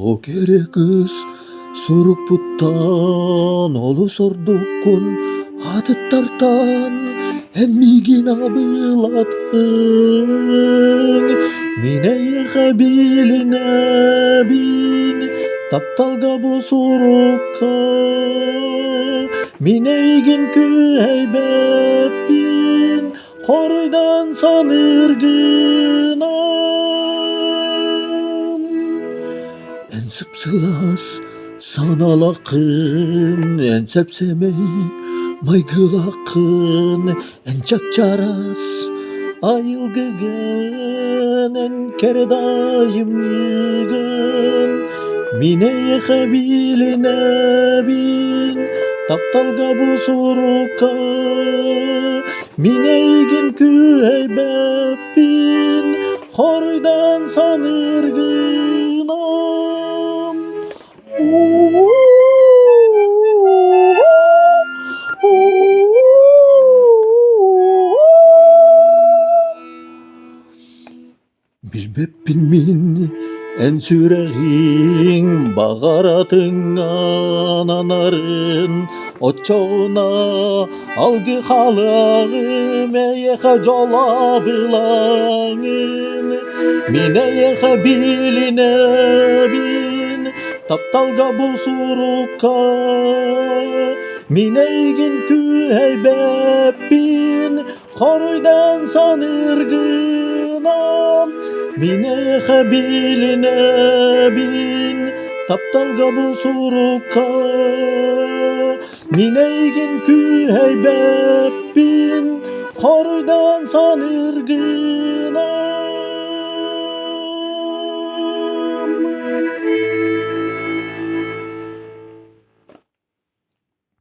O kere kız soruk puttan olu sordukun adet tartan emmigin abıladın mineye kabiline bin taptalga bu sorukka mineygin küheybepin koruydan sanırgınam en sıpsılas sanalakın en sepsemeyi maygılakın en çakçaras ayılgıgın en keredayım yığın mineye kabiline bin taptalga bu soruka mineygin küheybepin horuydan sanırgınam. Bilbepin min en süreğin bağaratın ananarın oçağına algı halağım eyeha jolabılağın mineyeha biline bin taptalga bu suruka mineygin küheybepin koruydan sanırgınam mineyeha biline bin taptalga bu suruka mineygin küheybepin koruydan sanırgınam.